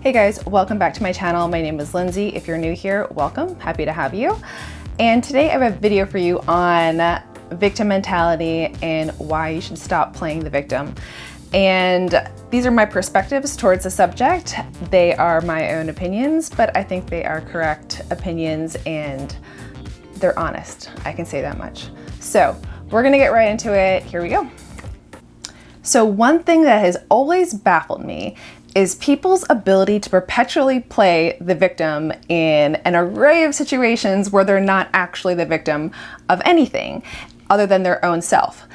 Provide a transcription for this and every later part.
Hey guys, welcome back to my channel. My name is Lindsay. If you're new here, welcome. Happy to have you. And today I have a video for you on victim mentality and why you should stop playing the victim. And these are my perspectives towards the subject. They are my own opinions, but I think they are correct opinions and they're honest. I can say that much. So we're gonna get right into it. Here we go. So one thing that has always baffled me is people's ability to perpetually play the victim in an array of situations where they're not actually the victim of anything other than their own self.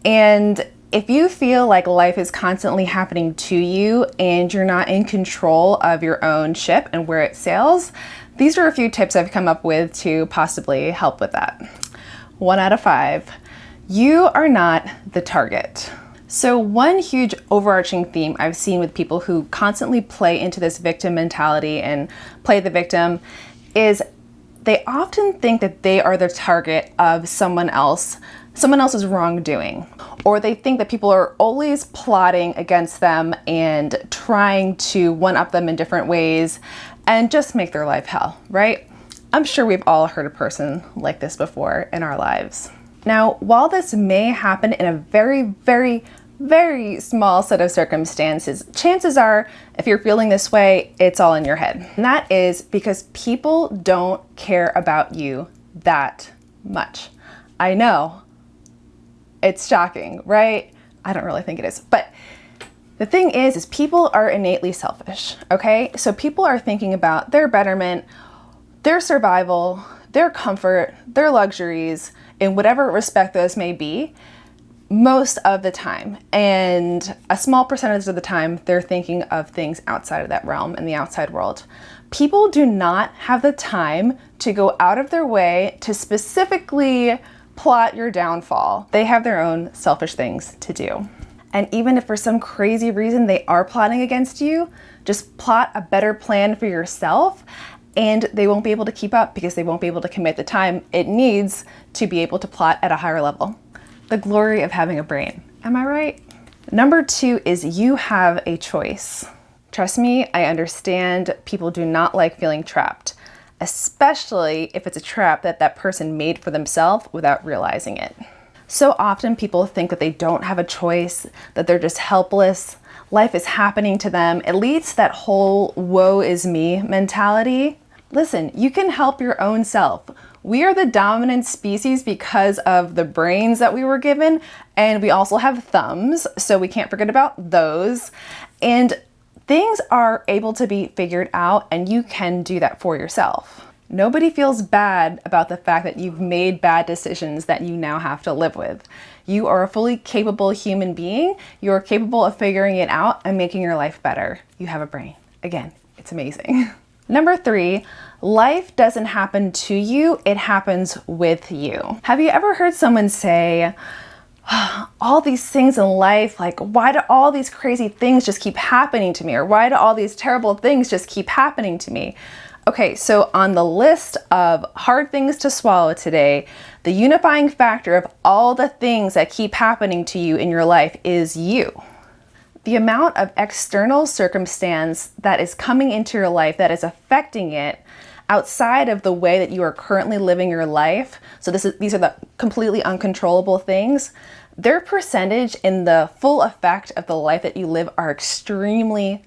And if you feel like life is constantly happening to you and you're not in control of your own ship and where it sails, these are a few tips I've come up with to possibly help with that. 1 out of 5, you are not the target. So one huge overarching theme I've seen with people who constantly play into this victim mentality and play the victim is they often think that they are the target of someone else's wrongdoing. Or they think that people are always plotting against them and trying to one-up them in different ways and just make their life hell, right? I'm sure we've all heard a person like this before in our lives. Now, while this may happen in a very small set of circumstances, chances are, if you're feeling this way, it's all in your head. And that is because people don't care about you that much. I know, it's shocking, right? I don't really think it is. But the thing is people are innately selfish, okay? So people are thinking about their betterment, their survival, their comfort, their luxuries, in whatever respect those may be, most of the time. And a small percentage of the time, they're thinking of things outside of that realm in the outside world. People do not have the time to go out of their way to specifically plot your downfall. They have their own selfish things to do. And even if for some crazy reason they are plotting against you, just plot a better plan for yourself and they won't be able to keep up because they won't be able to commit the time it needs to be able to plot at a higher level. The glory of having a brain. Am I right? Number 2 is you have a choice. Trust me, I understand people do not like feeling trapped, especially if it's a trap that that person made for themselves without realizing it. So often people think that they don't have a choice, that they're just helpless, life is happening to them. It leads to that whole woe is me mentality. Listen, you can help your own self. We are the dominant species because of the brains that we were given, and we also have thumbs, so we can't forget about those. And things are able to be figured out, and you can do that for yourself. Nobody feels bad about the fact that you've made bad decisions that you now have to live with. You are a fully capable human being. You're capable of figuring it out and making your life better. You have a brain. Again, it's amazing. Number 3, life doesn't happen to you, it happens with you. Have you ever heard someone say, all these things in life, like why do all these crazy things just keep happening to me? Or why do all these terrible things just keep happening to me? Okay, so on the list of hard things to swallow today, the unifying factor of all the things that keep happening to you in your life is you. The amount of external circumstance that is coming into your life that is affecting it outside of the way that you are currently living your life, so these are the completely uncontrollable things, their percentage in the full effect of the life that you live are extremely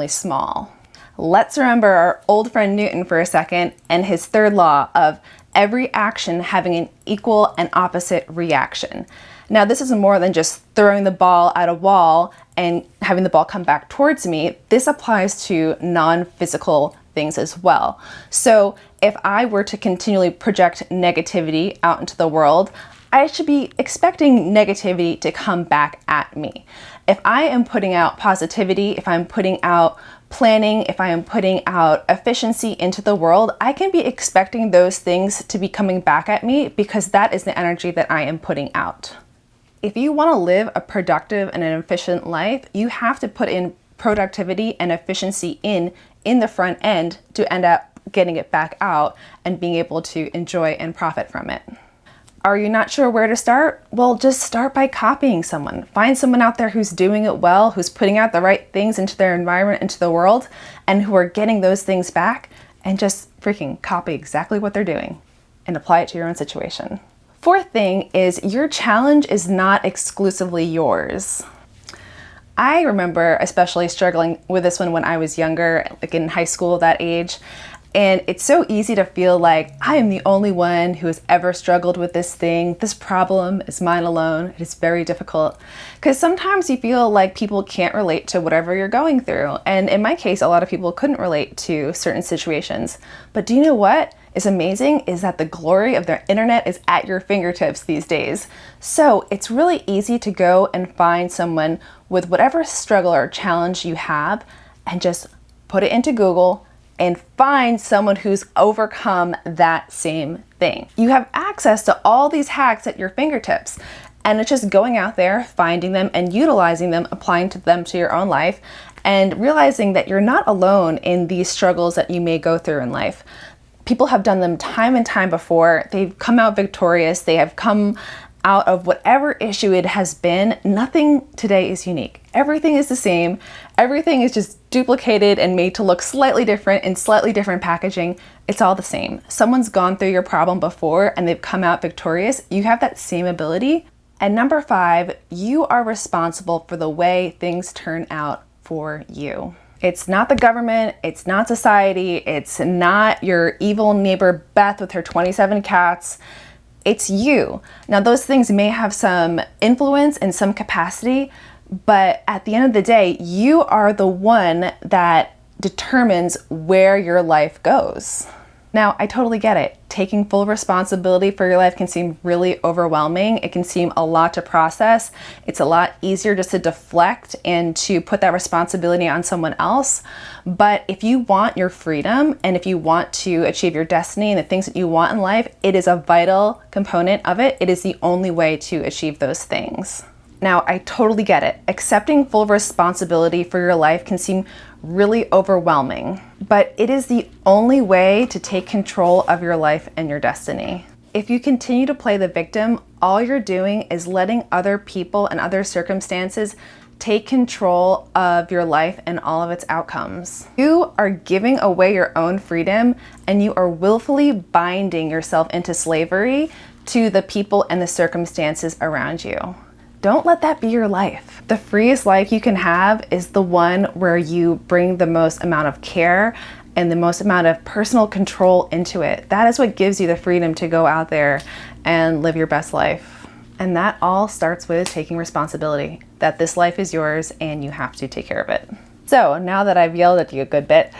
small. Let's remember our old friend Newton for a second and his third law of every action having an equal and opposite reaction. Now, this is more than just throwing the ball at a wall and having the ball come back towards me. This applies to non-physical things as well. So if I were to continually project negativity out into the world, I should be expecting negativity to come back at me. If I am putting out positivity, if I'm putting out planning, if I am putting out efficiency into the world, I can be expecting those things to be coming back at me because that is the energy that I am putting out. If you want to live a productive and an efficient life, you have to put in productivity and efficiency in the front end to end up getting it back out and being able to enjoy and profit from it. Are you not sure where to start? Well, just start by copying someone. Find someone out there who's doing it well, who's putting out the right things into their environment, into the world, and who are getting those things back, and just freaking copy exactly what they're doing and apply it to your own situation. Fourth thing is your challenge is not exclusively yours. I remember especially struggling with this one when I was younger, like in high school, that age. And it's so easy to feel like I am the only one who has ever struggled with this thing. This problem is mine alone. It is very difficult. Because sometimes you feel like people can't relate to whatever you're going through. And in my case, a lot of people couldn't relate to certain situations. But do you know what is amazing is that the glory of the internet is at your fingertips these days. So it's really easy to go and find someone with whatever struggle or challenge you have and just put it into Google and find someone who's overcome that same thing. You have access to all these hacks at your fingertips, and it's just going out there, finding them and utilizing them, applying them to your own life, and realizing that you're not alone in these struggles that you may go through in life. People have done them time and time before. They've come out victorious. They have come out of whatever issue it has been. Nothing today is unique. Everything is the same. Everything is just duplicated and made to look slightly different in slightly different packaging. It's all the same. Someone's gone through your problem before and they've come out victorious. You have that same ability. And number 5, you are responsible for the way things turn out for you. It's not the government, it's not society, it's not your evil neighbor Beth with her 27 cats. It's you. Now, those things may have some influence in some capacity, but at the end of the day, you are the one that determines where your life goes. Now, I totally get it. Taking full responsibility for your life can seem really overwhelming. It can seem a lot to process. It's a lot easier just to deflect and to put that responsibility on someone else. But if you want your freedom and if you want to achieve your destiny and the things that you want in life, it is a vital component of it. It is the only way to achieve those things. Now, I totally get it. Accepting full responsibility for your life can seem really overwhelming, but it is the only way to take control of your life and your destiny. If you continue to play the victim, all you're doing is letting other people and other circumstances take control of your life and all of its outcomes. You are giving away your own freedom and you are willfully binding yourself into slavery to the people and the circumstances around you. Don't let that be your life. The freest life you can have is the one where you bring the most amount of care and the most amount of personal control into it. That is what gives you the freedom to go out there and live your best life. And that all starts with taking responsibility, that this life is yours and you have to take care of it. So now that I've yelled at you a good bit,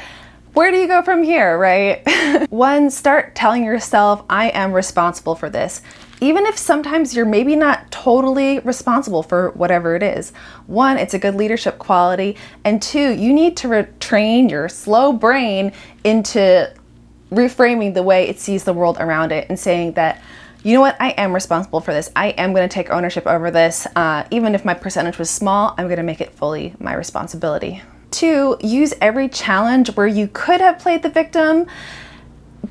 where do you go from here, right? 1, start telling yourself, I am responsible for this. Even if sometimes you're maybe not totally responsible for whatever it is. 1, it's a good leadership quality. And 2, you need to retrain your slow brain into reframing the way it sees the world around it and saying that, you know what, I am responsible for this. I am going to take ownership over this. Even if my percentage was small, I'm going to make it fully my responsibility. 2, use every challenge where you could have played the victim,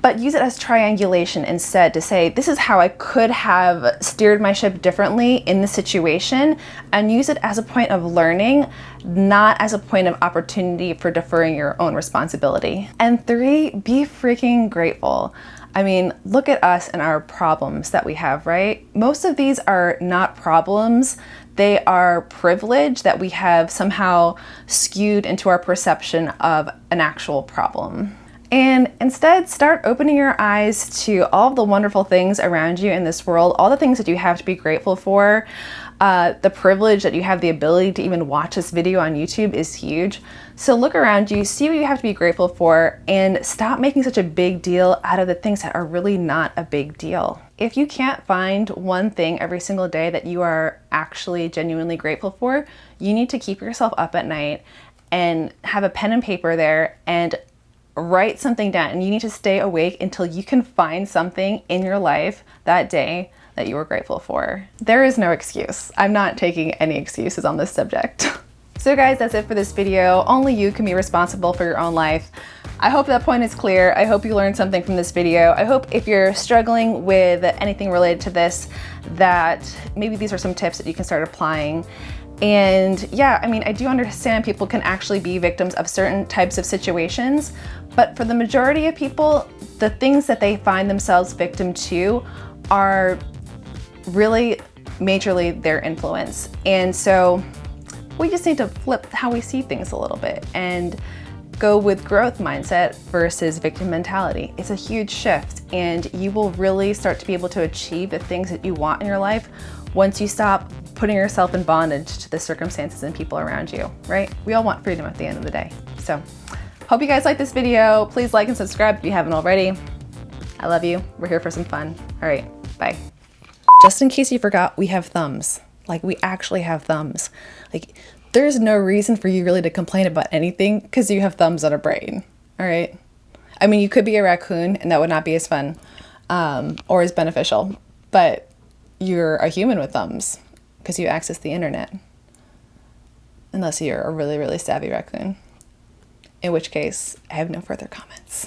but use it as triangulation instead to say, this is how I could have steered my ship differently in this situation, and use it as a point of learning, not as a point of opportunity for deferring your own responsibility. And 3, be freaking grateful. I mean, look at us and our problems that we have, right? Most of these are not problems. They are privilege that we have somehow skewed into our perception of an actual problem. And instead, start opening your eyes to all the wonderful things around you in this world, all the things that you have to be grateful for. The privilege that you have the ability to even watch this video on YouTube is huge. So look around you, see what you have to be grateful for, and stop making such a big deal out of the things that are really not a big deal. If you can't find one thing every single day that you are actually genuinely grateful for, you need to keep yourself up at night and have a pen and paper there and write something down. And you need to stay awake until you can find something in your life that day that you were grateful for. There is no excuse. I'm not taking any excuses on this subject. So guys, that's it for this video. Only you can be responsible for your own life. I hope that point is clear. I hope you learned something from this video. I hope if you're struggling with anything related to this, that maybe these are some tips that you can start applying. And yeah, I mean, I do understand people can actually be victims of certain types of situations, but for the majority of people, the things that they find themselves victim to are really majorly their influence. And so we just need to flip how we see things a little bit and go with growth mindset versus victim mentality. It's a huge shift, and you will really start to be able to achieve the things that you want in your life once you stop putting yourself in bondage to the circumstances and people around you, right? We all want freedom at the end of the day. So, hope you guys like this video. Please like and subscribe if you haven't already. I love you. We're here for some fun. All right, bye. Just in case you forgot, we have thumbs. Like, we actually have thumbs. Like, there's no reason for you really to complain about anything because you have thumbs on a brain, all right? I mean, you could be a raccoon and that would not be as fun or as beneficial, but you're a human with thumbs because you access the internet. Unless you're a really, really savvy raccoon, in which case I have no further comments.